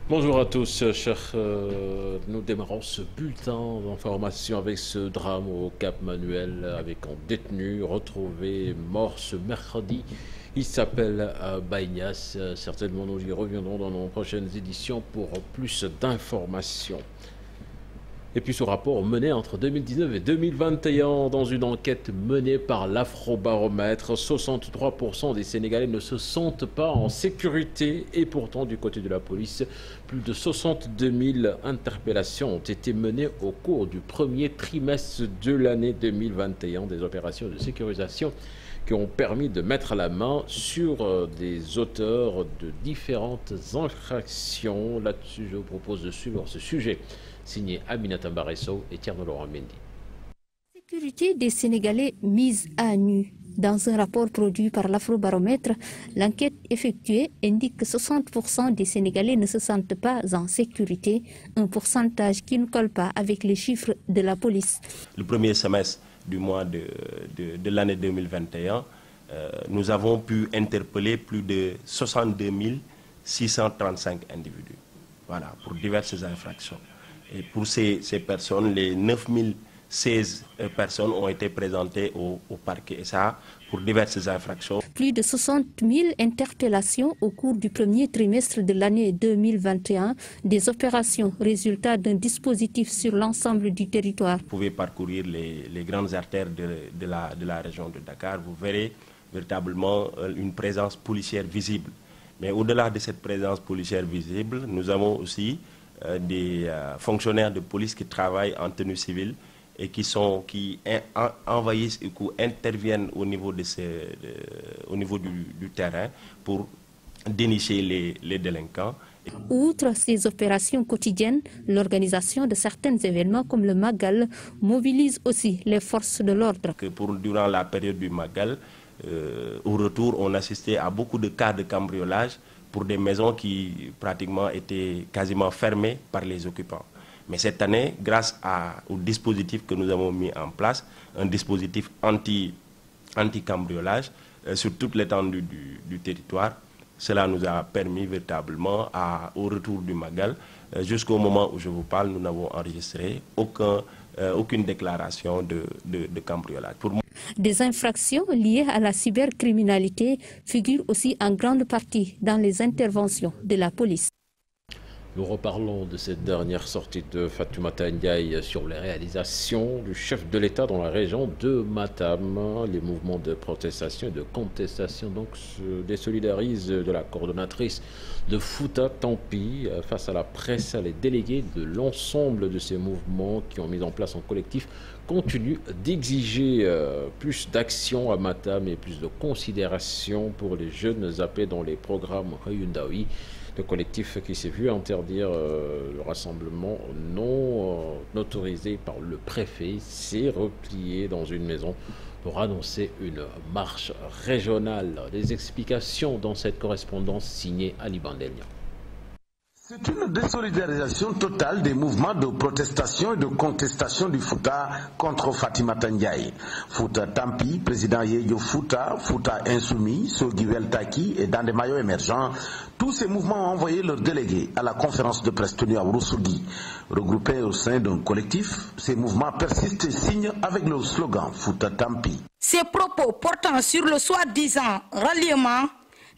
Bonjour à tous, chers. Nous démarrons ce bulletin d'information avec ce drame au Cap Manuel, avec un détenu retrouvé mort ce mercredi. Il s'appelle Baïnias. Certainement, nous y reviendrons dans nos prochaines éditions pour plus d'informations. Et puis ce rapport mené entre 2019 et 2021 dans une enquête menée par l'Afrobaromètre, 63% des Sénégalais ne se sentent pas en sécurité et pourtant du côté de la police, plus de 62 000 interpellations ont été menées au cours du premier trimestre de l'année 2021, des opérations de sécurisation qui ont permis de mettre la main sur des auteurs de différentes infractions. Là-dessus, je vous propose de suivre ce sujet signé Aminata Mbaresso et Tierno Laurent Mendy. La sécurité des Sénégalais mise à nu. Dans un rapport produit par l'Afrobaromètre, l'enquête effectuée indique que 60% des Sénégalais ne se sentent pas en sécurité, un pourcentage qui ne colle pas avec les chiffres de la police. Le premier semestre du mois de l'année 2021, nous avons pu interpeller plus de 62 635 individus, voilà, pour diverses infractions. Et pour ces personnes, les 9016 personnes ont été présentées au parquet, et ça pour diverses infractions. Plus de 60 000 interpellations au cours du premier trimestre de l'année 2021, des opérations résultat d'un dispositif sur l'ensemble du territoire. Vous pouvez parcourir les grandes artères de la région de Dakar, vous verrez véritablement une présence policière visible. Mais au-delà de cette présence policière visible, nous avons aussi des fonctionnaires de police qui travaillent en tenue civile et qui envahissent et qui interviennent au niveau, du terrain pour dénicher les délinquants. Outre ces opérations quotidiennes, l'organisation de certains événements comme le Magal mobilise aussi les forces de l'ordre. Durant la période du Magal, au retour, on assistait à beaucoup de cas de cambriolage pour des maisons qui pratiquement étaient quasiment fermées par les occupants. Mais cette année, grâce au dispositif que nous avons mis en place, un dispositif anti-cambriolage sur toute l'étendue du territoire, cela nous a permis véritablement, au retour du Magal, jusqu'au moment où je vous parle, nous n'avons enregistré aucune déclaration de cambriolage. Des infractions liées à la cybercriminalité figurent aussi en grande partie dans les interventions de la police. Nous reparlons de cette dernière sortie de Fatoumata Ndiaye sur les réalisations du chef de l'État dans la région de Matam. Les mouvements de protestation et de contestation donc se désolidarisent de la coordonnatrice de Fouta Tampi face à la presse. Les délégués de l'ensemble de ces mouvements qui ont mis en place un collectif continuent d'exiger plus d'action à Matam et plus de considération pour les jeunes zappés dans les programmes Hyundawi. Le collectif qui s'est vu interdire le rassemblement non autorisé par le préfet s'est replié dans une maison pour annoncer une marche régionale. Des explications dans cette correspondance signée Ali Bandelia. C'est une désolidarisation totale des mouvements de protestation et de contestation du Fouta contre Fatoumata Ndiaye. Fouta Tampi, président Yeyo Fouta, Fouta Insoumis, Sogiwel Taki et dans des maillots émergents, tous ces mouvements ont envoyé leurs délégués à la conférence de presse tenue à Ourossogui. Regroupés au sein d'un collectif, ces mouvements persistent et signent avec le slogan Fouta Tampi. Ces propos portant sur le soi-disant ralliement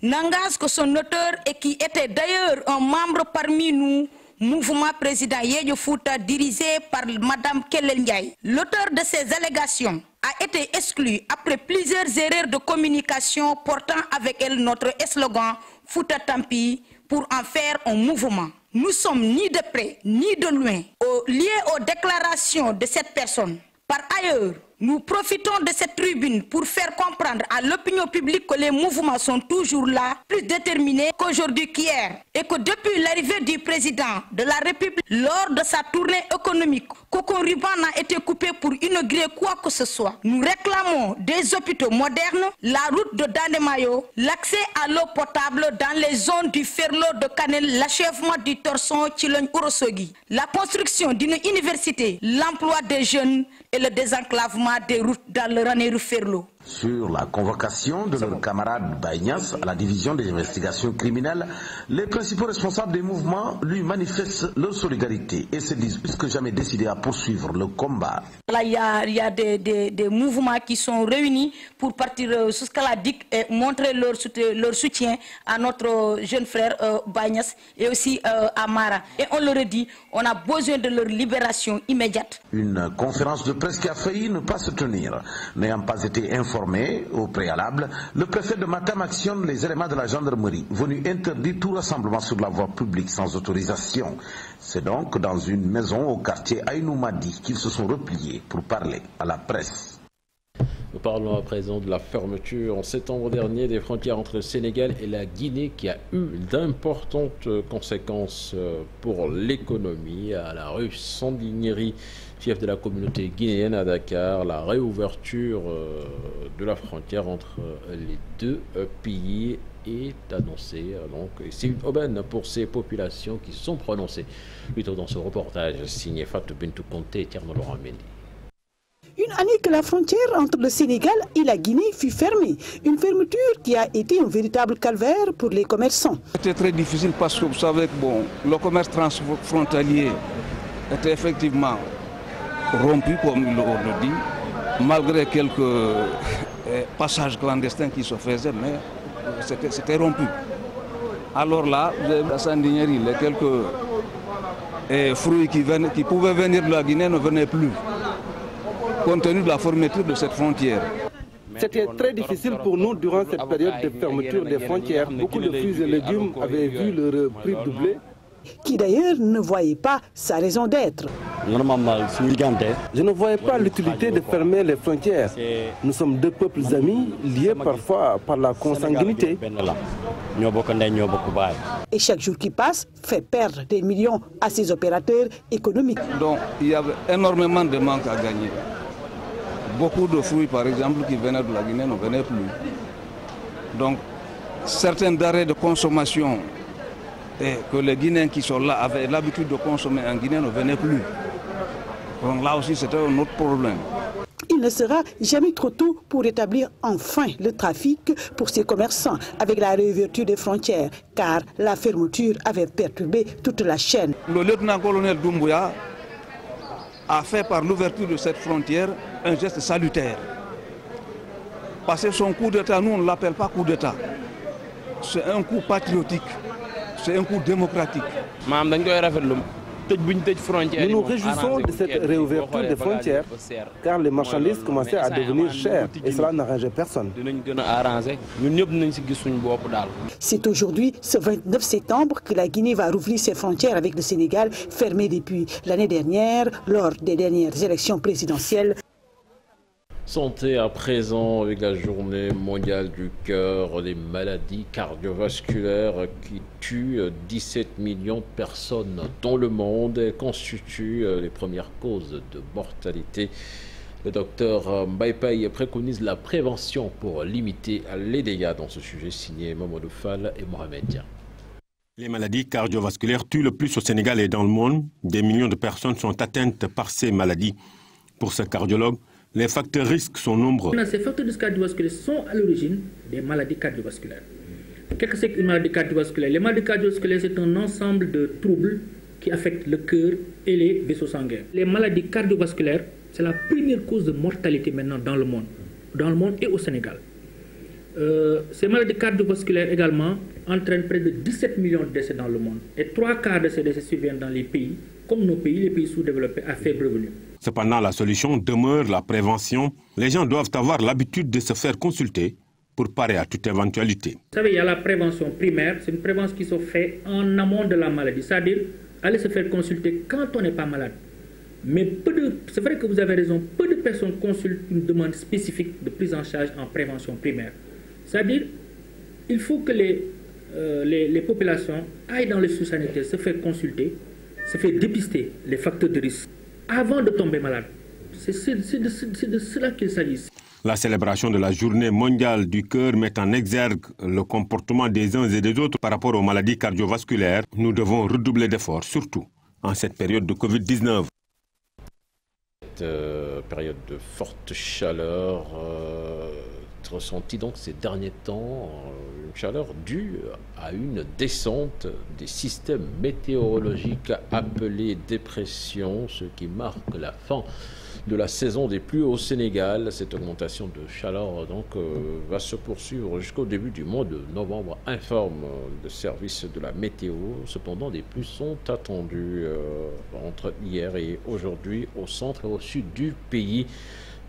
n'engage que son auteur et qui était d'ailleurs un membre parmi nous, mouvement président Yeyo Fouta dirigé par Madame Kelel Ndiaye. L'auteur de ces allégations a été exclu après plusieurs erreurs de communication portant avec elle notre slogan Fouta Tampi pour en faire un mouvement. Nous sommes ni de près ni de loin liés aux déclarations de cette personne. Par ailleurs, nous profitons de cette tribune pour faire comprendre à l'opinion publique que les mouvements sont toujours là, plus déterminés qu'aujourd'hui qu'hier, et que depuis l'arrivée du président de la République, lors de sa tournée économique, qu'aucun ruban n'a été coupé pour inaugurer quoi que ce soit. Nous réclamons des hôpitaux modernes, la route de Danemayo, l'accès à l'eau potable dans les zones du Ferlo de Kanel, l'achèvement du Torson Chilogne Ourossogui, la construction d'une université, l'emploi des jeunes et le désenclavement des routes dans le Ranérou Ferlo. Sur la convocation de leur camarade Baïnias à la division des investigations criminelles, les principaux responsables des mouvements lui manifestent leur solidarité et se disent plus que jamais décidés à poursuivre le combat. Là, il y a des mouvements qui sont réunis pour partir jusqu'à la DIC et montrer leur soutien à notre jeune frère Baïnias et aussi à Mara. Et on leur dit, on a besoin de leur libération immédiate. Une conférence de presse qui a failli ne pas se tenir. N'ayant pas été informé au préalable, le préfet de Matam actionne les éléments de la gendarmerie venus interdire tout rassemblement sur la voie publique sans autorisation. C'est donc dans une maison au quartier Aïnoumadi qu'ils se sont repliés pour parler à la presse. Nous parlons à présent de la fermeture en septembre dernier des frontières entre le Sénégal et la Guinée qui a eu d'importantes conséquences pour l'économie. À la rue Sandiniéry, fief de la communauté guinéenne à Dakar, la réouverture de la frontière entre les deux pays est annoncée. C'est une aubaine pour ces populations qui sont prononcées. Plutôt dans ce reportage signé Fatou Bintou Conté et Tierno Laurent Mendy. Une année que la frontière entre le Sénégal et la Guinée fut fermée. Une fermeture qui a été un véritable calvaire pour les commerçants. C'était très difficile parce que vous savez que le commerce transfrontalier était effectivement rompu, comme on le dit, malgré quelques passages clandestins qui se faisaient, mais c'était rompu. Alors là, la Sandiniéry, les quelques fruits qui pouvaient venir de la Guinée ne venaient plus, compte tenu de la fermeture de cette frontière. C'était très difficile pour nous durant cette période de fermeture des frontières. Beaucoup de fruits et légumes avaient vu leur prix doubler. Qui d'ailleurs ne voyait pas sa raison d'être. Je ne voyais pas l'utilité de fermer les frontières. Nous sommes deux peuples amis, liés parfois par la consanguinité. Et chaque jour qui passe fait perdre des millions à ces opérateurs économiques. Donc il y avait énormément de manque à gagner. Beaucoup de fruits, par exemple, qui venaient de la Guinée ne venaient plus. Donc certains arrêts de consommation et que les Guinéens qui sont là avaient l'habitude de consommer en Guinée ne venaient plus. Donc là aussi, c'était un autre problème. Il ne sera jamais trop tôt pour rétablir enfin le trafic pour ces commerçants avec la réouverture des frontières, car la fermeture avait perturbé toute la chaîne. Le lieutenant-colonel Doumbouya a fait par l'ouverture de cette frontière un geste salutaire. Parce que son coup d'État, nous on ne l'appelle pas coup d'État. C'est un coup patriotique. C'est un coup démocratique. Nous nous réjouissons de cette réouverture des frontières, car les marchandises commençaient à devenir chères et cela n'arrangeait personne. C'est aujourd'hui, ce 29 septembre, que la Guinée va rouvrir ses frontières avec le Sénégal, fermées depuis l'année dernière, lors des dernières élections présidentielles. Santé à présent avec la journée mondiale du cœur, des maladies cardiovasculaires qui tuent 17 millions de personnes dans le monde et constituent les premières causes de mortalité. Le docteur Mbaye préconise la prévention pour limiter les dégâts dans ce sujet, signé Mamadou Fall et Mohamed Dia. Les maladies cardiovasculaires tuent le plus au Sénégal et dans le monde. Des millions de personnes sont atteintes par ces maladies. Pour ce cardiologue, les facteurs risques sont nombreux. Ces facteurs cardiovasculaires sont à l'origine des maladies cardiovasculaires. Qu'est-ce que c'est qu'une maladie cardiovasculaire? Les maladies cardiovasculaires, c'est un ensemble de troubles qui affectent le cœur et les vaisseaux sanguins. Les maladies cardiovasculaires, c'est la première cause de mortalité maintenant dans le monde et au Sénégal. Ces maladies cardiovasculaires également entraînent près de 17 millions de décès dans le monde. Et 3/4 de ces décès surviennent dans les pays, comme nos pays, les pays sous-développés à faible revenu. Cependant, la solution demeure la prévention. Les gens doivent avoir l'habitude de se faire consulter pour parer à toute éventualité. Vous savez, il y a la prévention primaire, c'est une prévention qui se fait en amont de la maladie, c'est-à-dire aller se faire consulter quand on n'est pas malade. Mais c'est vrai que vous avez raison, peu de personnes consultent une demande spécifique de prise en charge en prévention primaire. C'est-à-dire, il faut que les populations aillent dans les structures sanitaires, se faire consulter, se faire dépister les facteurs de risque avant de tomber malade. C'est de cela qu'il s'agit. La célébration de la journée mondiale du cœur met en exergue le comportement des uns et des autres par rapport aux maladies cardiovasculaires. Nous devons redoubler d'efforts, surtout en cette période de Covid-19. Période de forte chaleur ressentie donc ces derniers temps, une chaleur due à une descente des systèmes météorologiques appelés dépressions, ce qui marque la fin de la saison des pluies au Sénégal. Cette augmentation de chaleur donc va se poursuivre jusqu'au début du mois de novembre, informe le service de la météo. Cependant, des pluies sont attendues entre hier et aujourd'hui au centre et au sud du pays.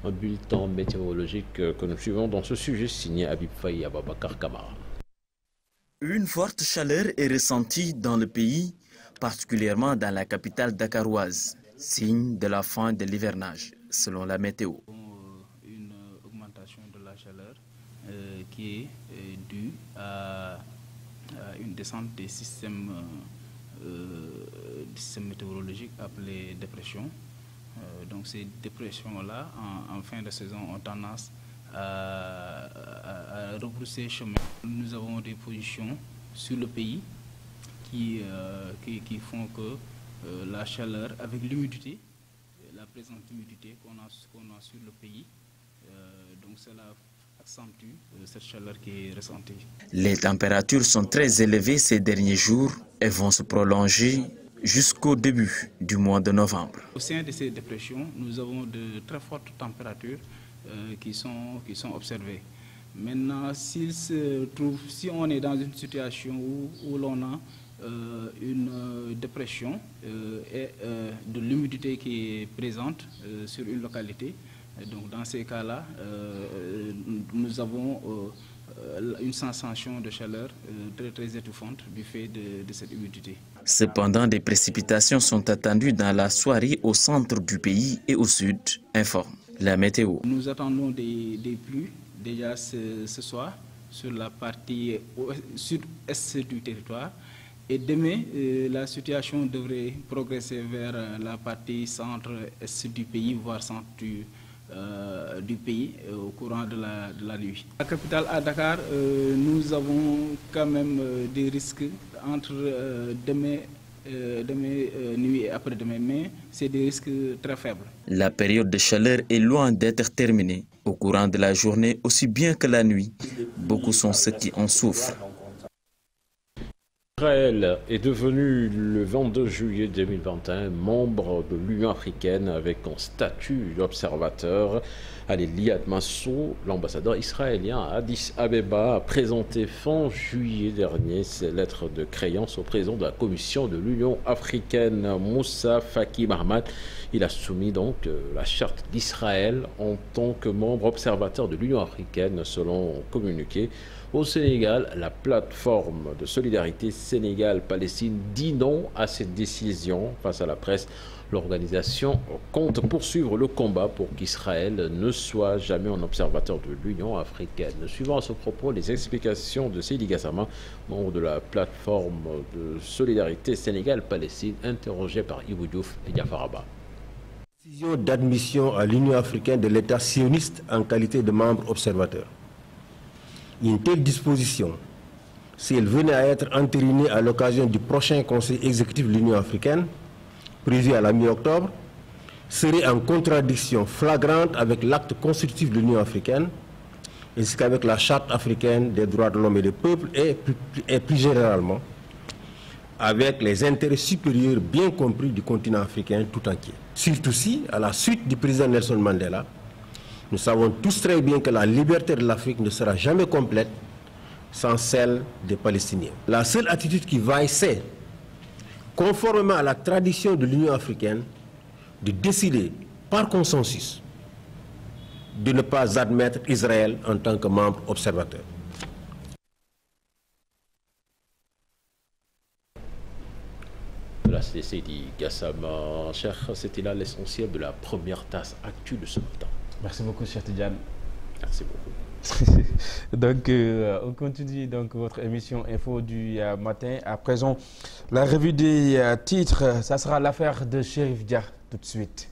Un bulletin météorologique que nous suivons dans ce sujet signé Habib Faye Ababakar Kamara. Une forte chaleur est ressentie dans le pays, particulièrement dans la capitale dakaroise, signe de la fin de l'hivernage, selon la météo. Une augmentation de la chaleur qui est due à une descente des systèmes météorologiques appelés dépressions. Donc ces dépressions-là, en fin de saison, ont tendance à rebrousser chemin. Nous avons des positions sur le pays qui font que la chaleur, avec l'humidité, la présence d'humidité qu'on a sur le pays, donc cela accentue cette chaleur qui est ressentie. Les températures sont très élevées ces derniers jours et vont se prolonger jusqu'au début du mois de novembre. Au sein de ces dépressions, nous avons de très fortes températures qui sont observées. Maintenant, si on est dans une situation où l'on a une dépression et de l'humidité qui est présente sur une localité, donc dans ces cas-là, nous avons une sensation de chaleur très étouffante du fait de cette humidité. Cependant, des précipitations sont attendues dans la soirée au centre du pays et au sud, informe la météo. Nous attendons des pluies déjà ce soir sur la partie sud-est du territoire. Et demain, la situation devrait progresser vers la partie centre-est du pays, voire centre du pays au courant de la nuit. La capitale à Dakar, nous avons quand même des risques entre demain nuit et après-demain, mais c'est des risques très faibles. La période de chaleur est loin d'être terminée. Au courant de la journée, aussi bien que la nuit, beaucoup sont ceux qui en souffrent. Israël est devenu le 22 juillet 2021 membre de l'Union africaine avec un statut d'observateur. Ali Liad Massou, l'ambassadeur israélien à Addis Abeba, a présenté fin juillet dernier ses lettres de créance au président de la Commission de l'Union africaine, Moussa Faki Mahamat. Il a soumis donc la charte d'Israël en tant que membre observateur de l'Union africaine, selon un communiqué. Au Sénégal, la plateforme de solidarité Sénégal-Palestine dit non à cette décision. Face à la presse, l'organisation compte poursuivre le combat pour qu'Israël ne soit jamais un observateur de l'Union africaine. Suivant à ce propos les explications de Seydi Gassama, membre de la plateforme de solidarité Sénégal-Palestine, interrogé par Ibou Diouf et Diafaraba. Décision d'admission à l'Union africaine de l'État sioniste en qualité de membre observateur. Une telle disposition, si elle venait à être entérinée à l'occasion du prochain Conseil exécutif de l'Union africaine, prévu à la mi-octobre, serait en contradiction flagrante avec l'acte constitutif de l'Union africaine, ainsi qu'avec la Charte africaine des droits de l'homme et des peuples, et plus généralement, avec les intérêts supérieurs bien compris du continent africain tout entier. Surtout si, à la suite du président Nelson Mandela, nous savons tous très bien que la liberté de l'Afrique ne sera jamais complète sans celle des Palestiniens. La seule attitude qui vaille, c'est, conformément à la tradition de l'Union africaine, de décider par consensus de ne pas admettre Israël en tant que membre observateur. Voilà, c'est Seydi Gassama. Cher, c'était là l'essentiel de la première tasse actu de ce matin. Merci beaucoup, cher Tidjane. Merci beaucoup. Donc, on continue donc votre émission Info du matin. À présent, la revue des titres, ça sera l'affaire de Chérif Dia tout de suite.